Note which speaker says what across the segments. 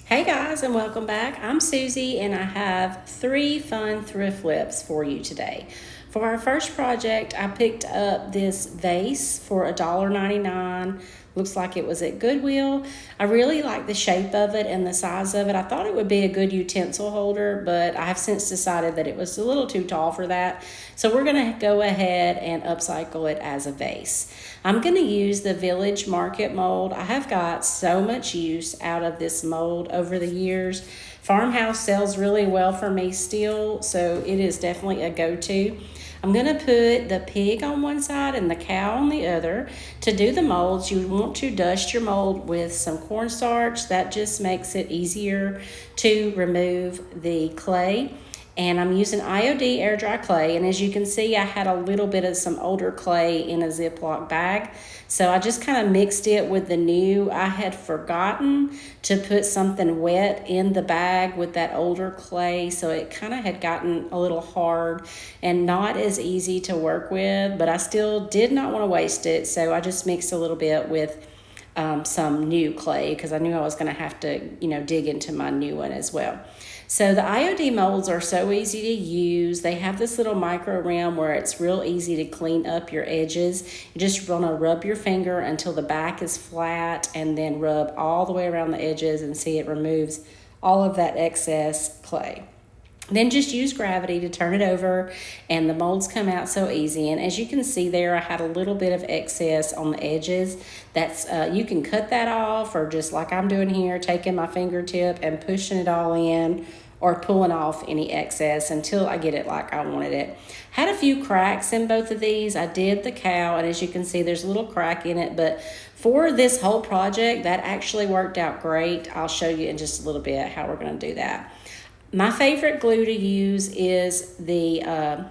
Speaker 1: Hey guys, and welcome back. I'm Susie, and I have 3 fun thrift flips for you today. For our first project, I picked up this vase for $1.99. Looks like it was at Goodwill. I really like the shape of it and the size of it. I thought it would be a good utensil holder, but I have since decided that it was a little too tall for that. So we're going to go ahead and upcycle it as a vase. I'm going to use the Village Market mold. I have got so much use out of this mold over the years. Farmhouse sells really well for me still, so it is definitely a go-to. I'm going to put the pig on one side and the cow on the other. To do the molds, you want to dust your mold with some cornstarch. That just makes it easier to remove the clay. And I'm using IOD air dry clay, and as you can see, I had a little bit of some older clay in a Ziploc bag, so I just kind of mixed it with the new. I had forgotten to put something wet in the bag with that older clay, so it kind of had gotten a little hard and not as easy to work with, but I still did not want to waste it, so I just mixed a little bit with some new clay because I knew I was going to have to, dig into my new one as well. So the IOD molds are so easy to use. They have this little micro rim where it's real easy to clean up your edges. You just want to rub your finger until the back is flat and then rub all the way around the edges and see it removes all of that excess clay. Then just use gravity to turn it over and the molds come out so easy. And as you can see there, I had a little bit of excess on the edges. That's you can cut that off, or just like I'm doing here, taking my fingertip and pushing it all in, or pulling off any excess until I get it like I wanted it. Had a few cracks in both of these. I did the cow, and as you can see, there's a little crack in it, but for this whole project, that actually worked out great. I'll show you in just a little bit how we're going to do that. My favorite glue to use is the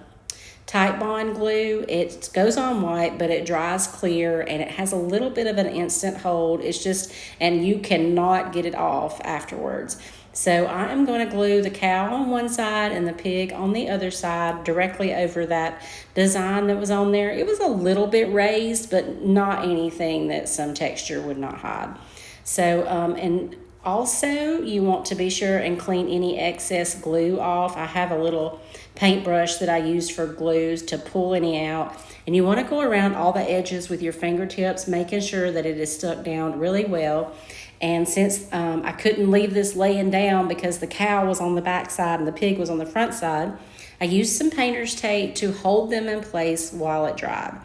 Speaker 1: Type Bond glue. It goes on white, but it dries clear, and it has a little bit of an instant hold. It's just, and you cannot get it off afterwards. So I am going to glue the cow on one side and the pig on the other side directly over that design that was on there. It was a little bit raised, but not anything that some texture would not hide. So, and also, you want to be sure and clean any excess glue off. I have a little paintbrush that I use for glues to pull any out. And you want to go around all the edges with your fingertips, making sure that it is stuck down really well. And since I couldn't leave this laying down because the cow was on the back side and the pig was on the front side, I used some painter's tape to hold them in place while it dried.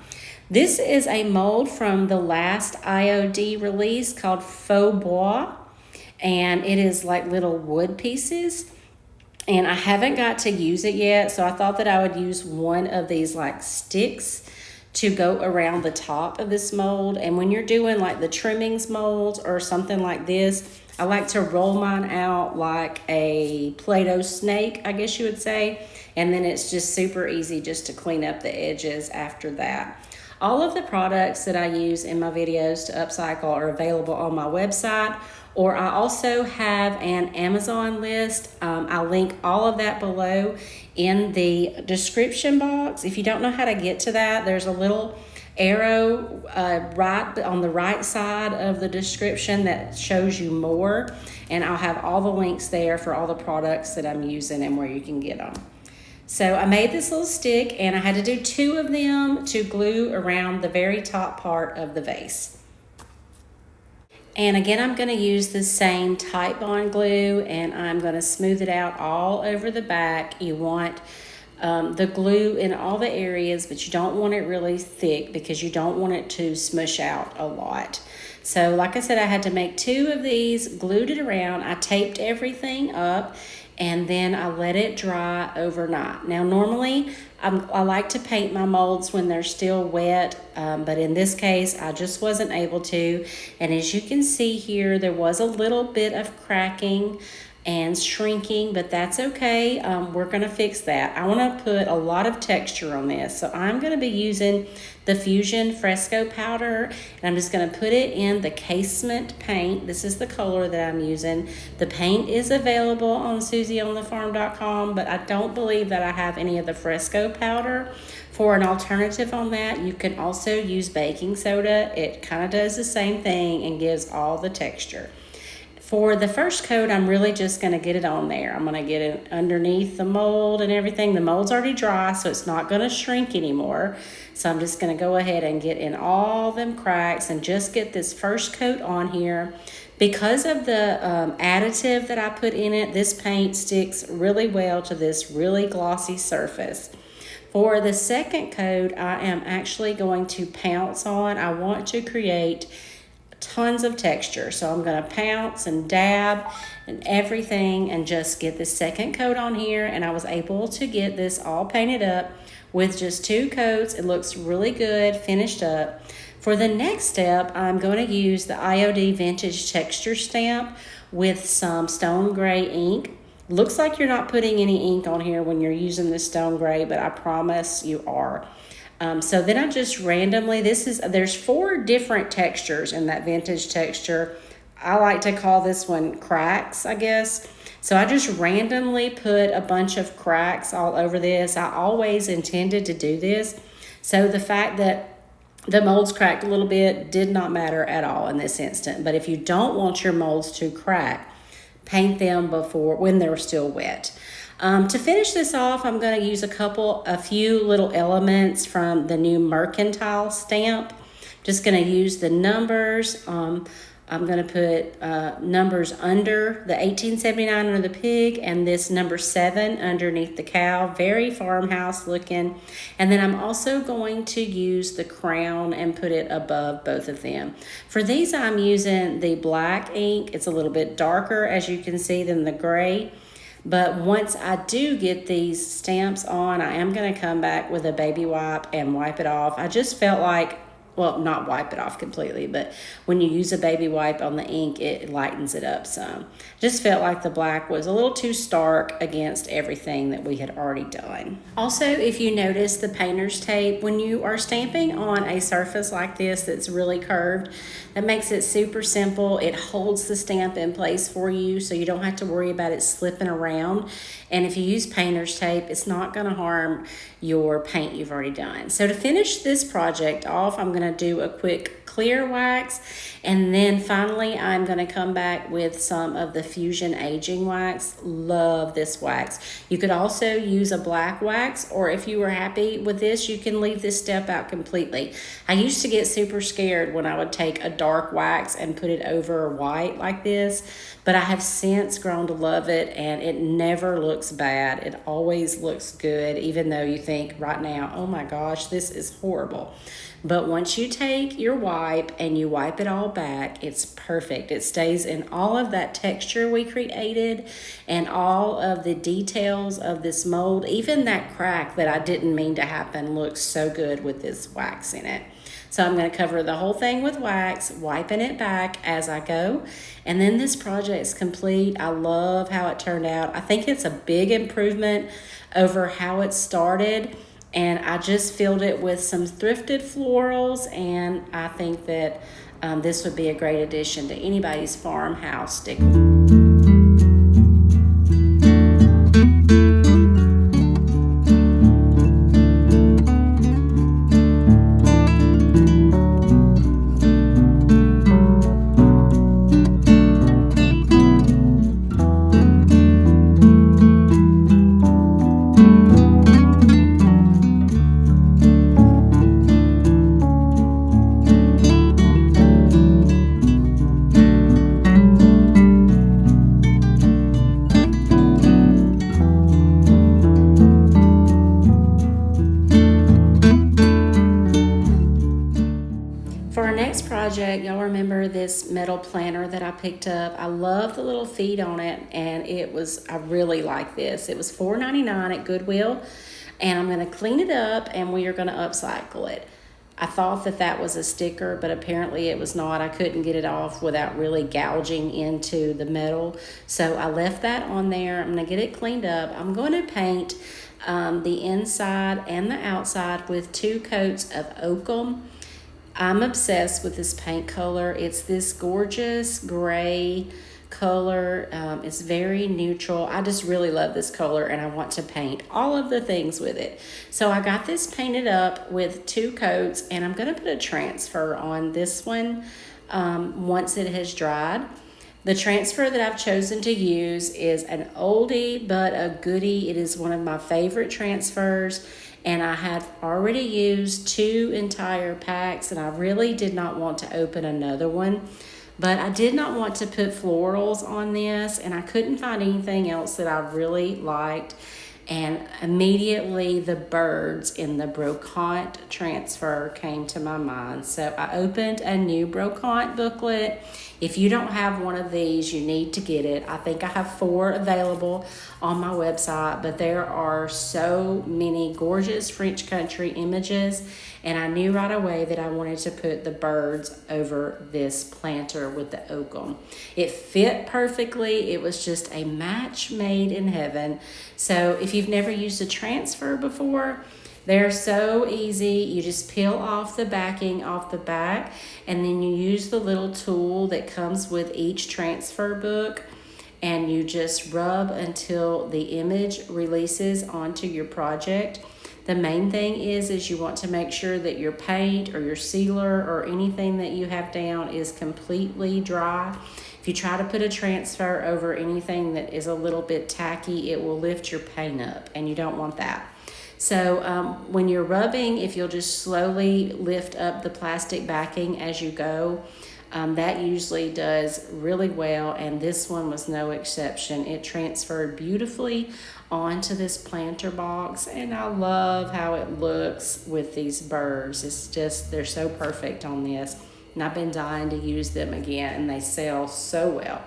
Speaker 1: This is a mold from the last IOD release called Faux Bois. And it is like little wood pieces, and I haven't got to use it yet, so I thought that I would use one of these like sticks to go around the top of this mold. And when you're doing like the trimmings molds or something like this, I like to roll mine out like a Play-Doh snake, I guess you would say, and then it's just super easy just to clean up the edges after that. All of the products that I use in my videos to upcycle are available on my website, or I also have an Amazon list. I'll link all of that below in the description box. If you don't know how to get to that, there's a little arrow right on the right side of the description that shows you more, and I'll have all the links there for all the products that I'm using and where you can get them. So I made this little stick, and I had to do 2 of them to glue around the very top part of the vase. And again, I'm going to use the same Type Bond glue, and I'm going to smooth it out all over the back. You want the glue in all the areas, but you don't want it really thick because you don't want it to smush out a lot. So like I said, I had to make 2 of these, glued it around. I taped everything up, and then I let it dry overnight. Now, normally I like to paint my molds when they're still wet, but in this case, I just wasn't able to. And as you can see here, there was a little bit of cracking and shrinking, but that's okay. We're going to fix that. I want to put a lot of texture on this, so I'm going to be using the Fusion Fresco powder, and I'm just going to put it in the casement paint. This is the color that I'm using. The paint is available on susieonthefarm.com, but I don't believe that I have any of the Fresco powder. For an alternative on that, you can also use baking soda. It kind of does the same thing and gives all the texture. For the first coat, I'm really just going to get it on there. I'm going to get it underneath the mold and everything. The mold's already dry, so it's not going to shrink anymore. So I'm just going to go ahead and get in all them cracks and just get this first coat on here. Because of the additive that I put in it, this paint sticks really well to this really glossy surface. For the second coat, I am actually going to pounce on. I want to create tons of texture. So I'm going to pounce and dab and everything and just get the second coat on here. And I was able to get this all painted up with just 2 coats. It looks really good, finished up. For the next step, I'm going to use the IOD Vintage Texture Stamp with some stone gray ink. Looks like you're not putting any ink on here when you're using the stone gray, but I promise you are. So then I just randomly, there's 4 different textures in that vintage texture. I like to call this one cracks, I guess. So I just randomly put a bunch of cracks all over this. I always intended to do this. So the fact that the molds cracked a little bit did not matter at all in this instant. But if you don't want your molds to crack, paint them when they're still wet. To finish this off, I'm going to use a few little elements from the new Mercantile stamp. Just going to use the numbers. I'm going to put numbers under the 1879 under the pig and this number 7 underneath the cow. Very farmhouse looking. And then I'm also going to use the crown and put it above both of them. For these, I'm using the black ink. It's a little bit darker, as you can see, than the gray. But once I do get these stamps on, I am going to come back with a baby wipe and wipe it off. I just felt like, well, not wipe it off completely, but when you use a baby wipe on the ink, it lightens it up some. Just felt like the black was a little too stark against everything that we had already done. Also, if you notice the painter's tape, when you are stamping on a surface like this that's really curved, that makes it super simple. It holds the stamp in place for you, so you don't have to worry about it slipping around. And if you use painter's tape, it's not going to harm your paint you've already done. So to finish this project off, I'm going to do a quick clear wax, and then finally I'm going to come back with some of the Fusion Aging Wax. Love this wax. You could also use a black wax, or if you were happy with this, you can leave this step out completely. I used to get super scared when I would take a dark wax and put it over white like this, but I have since grown to love it, and it never looks bad. It always looks good, even though you think right now, oh my gosh, this is horrible. But once you take your wipe and you wipe it all back, it's perfect. It stays in all of that texture we created and all of the details of this mold. Even that crack that I didn't mean to happen looks so good with this wax in it. So I'm going to cover the whole thing with wax, wiping it back as I go. And then this project's complete. I love how it turned out. I think it's a big improvement over how it started. And I just filled it with some thrifted florals, and I think that this would be a great addition to anybody's farmhouse decor. For our next project, y'all remember this metal planter that I picked up? I love the little feet on it, and I really like this. It was $4.99 at Goodwill, and I'm going to clean it up, and we are going to upcycle it. I thought that was a sticker, but apparently it was not. I couldn't get it off without really gouging into the metal, so I left that on there. I'm going to get it cleaned up. I'm going to paint the inside and the outside with 2 coats of oakum. I'm obsessed with this paint color. It's this gorgeous gray color. It's very neutral. I just really love this color, and I want to paint all of the things with it. So I got this painted up with 2 coats, and I'm going to put a transfer on this one once it has dried. The transfer that I've chosen to use is an oldie but a goodie. It is one of my favorite transfers, and I had already used 2 entire packs, and I really did not want to open another one. But I did not want to put florals on this, and I couldn't find anything else that I really liked. And immediately the birds in the brocante transfer came to my mind. So I opened a new brocante booklet. If you don't have one of these, you need to get it. I think I have 4 available on my website, but there are so many gorgeous French country images, and I knew right away that I wanted to put the birds over this planter with the oakum. It fit perfectly. It was just a match made in heaven. So if you've never used a transfer before, they're so easy. You just peel off the backing off the back, and then you use the little tool that comes with each transfer book, and you just rub until the image releases onto your project. The main thing is you want to make sure that your paint or your sealer or anything that you have down is completely dry. If you try to put a transfer over anything that is a little bit tacky, it will lift your paint up, and you don't want that. So when you're rubbing, if you'll just slowly lift up the plastic backing as you go, that usually does really well, and this one was no exception. It transferred beautifully onto this planter box, and I love how it looks with these birds. It's just, they're so perfect on this, and I've been dying to use them again, and they sell so well.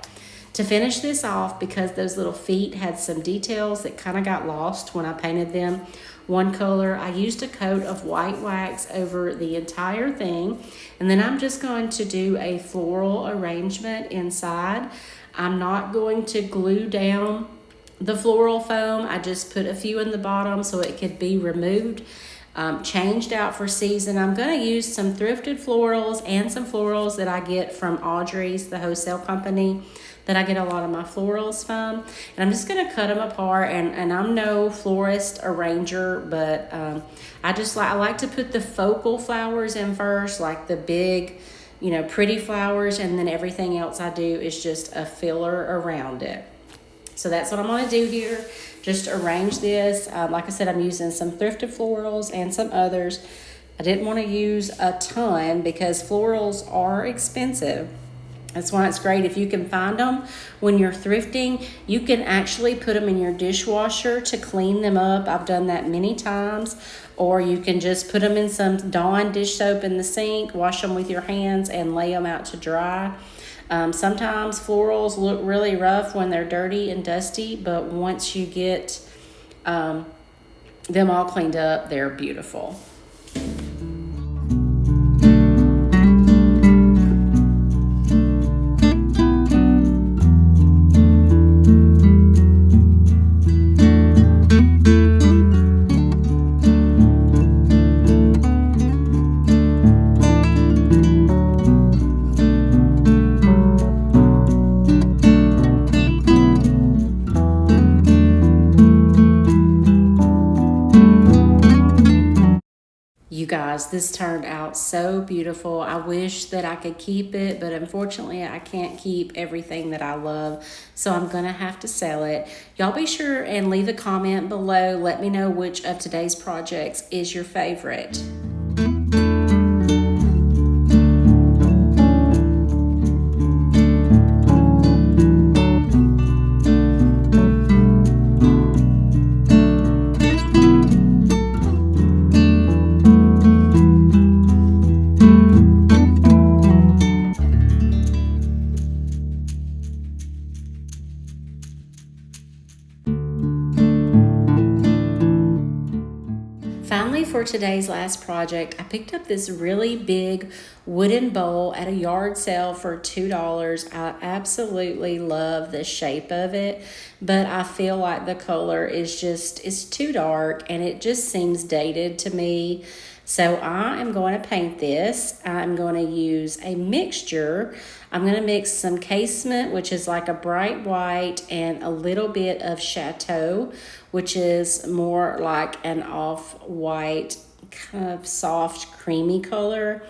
Speaker 1: To finish this off, because those little feet had some details that kind of got lost when I painted them one color, I used a coat of white wax over the entire thing, and then I'm just going to do a floral arrangement inside. I'm not going to glue down the floral foam. I just put a few in the bottom so it could be removed, changed out for season. I'm going to use some thrifted florals and some florals that I get from Audrey's, the wholesale company that I get a lot of my florals from. And I'm just going to cut them apart, and I'm no florist arranger, but I like to put the focal flowers in first, like the big, pretty flowers, and then everything else I do is just a filler around it. So that's what I'm going to do here. Just arrange this. Like I said, I'm using some thrifted florals and some others. I didn't want to use a ton because florals are expensive. That's why it's great if you can find them when you're thrifting. You can actually put them in your dishwasher to clean them up. I've done that many times. Or you can just put them in some Dawn dish soap in the sink, wash them with your hands, and lay them out to dry. Sometimes florals look really rough when they're dirty and dusty, but once you get them all cleaned up, they're beautiful. You guys, this turned out so beautiful. I wish that I could keep it, but unfortunately I can't keep everything that I love, so I'm gonna have to sell it. Y'all be sure and leave a comment below. Let me know which of today's projects is your favorite. Finally, for today's last project, I picked up this really big wooden bowl at a yard sale for $2. I absolutely love the shape of it, but I feel like the color is it's too dark and it just seems dated to me. So I am going to paint this. I'm going to use a mixture. I'm going to mix some casement, which is like a bright white, and a little bit of chateau, which is more like an off-white, kind of soft, creamy color.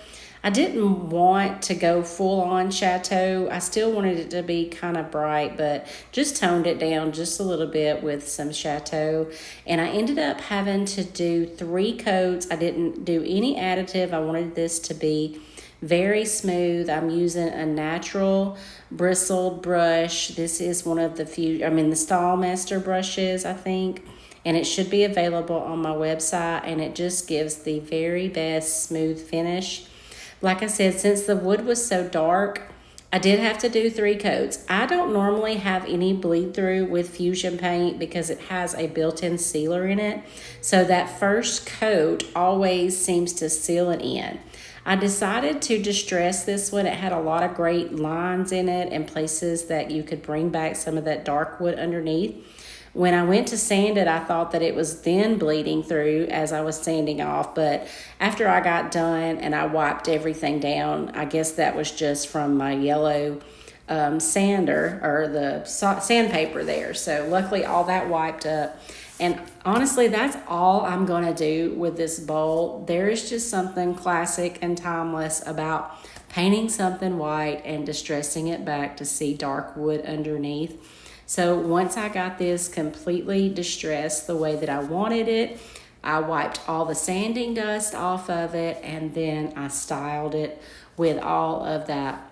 Speaker 1: I didn't want to go full on chateau. I still wanted it to be kind of bright, but just toned it down just a little bit with some chateau. And I ended up having to do 3 coats. I didn't do any additive. I wanted this to be very smooth. I'm using a natural bristled brush. This is one of the few, the Stylemaster brushes, I think. And it should be available on my website, and it just gives the very best smooth finish. Like I said, since the wood was so dark, I did have to do 3 coats. I don't normally have any bleed through with fusion paint because it has a built-in sealer in it. So that first coat always seems to seal it in. I decided to distress this one. It had a lot of great lines in it and places that you could bring back some of that dark wood underneath. When I went to sand it, I thought that it was then bleeding through as I was sanding off. But after I got done and I wiped everything down, I guess that was just from my yellow sander or the sandpaper there. So luckily all that wiped up. And honestly, that's all I'm going to do with this bowl. There is just something classic and timeless about painting something white and distressing it back to see dark wood underneath. So once I got this completely distressed the way that I wanted it, I wiped all the sanding dust off of it, and then I styled it with all of that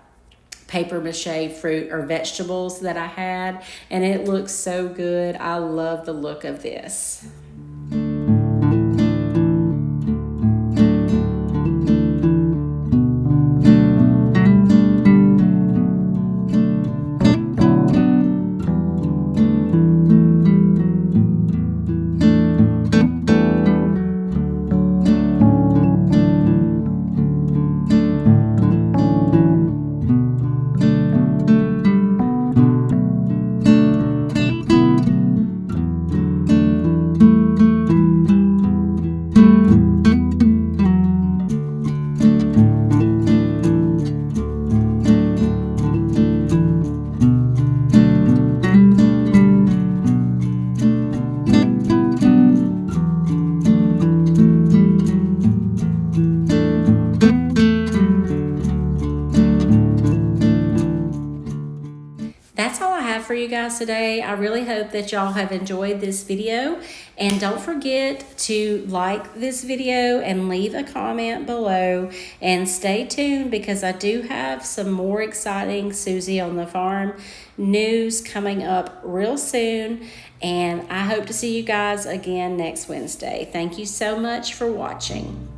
Speaker 1: paper mache fruit or vegetables that I had, and it looks so good. I love the look of this. That's all I have for you guys today. I really hope that y'all have enjoyed this video, and don't forget to like this video and leave a comment below, and stay tuned because I do have some more exciting Susie on the Farm news coming up real soon, and I hope to see you guys again next Wednesday. Thank you so much for watching.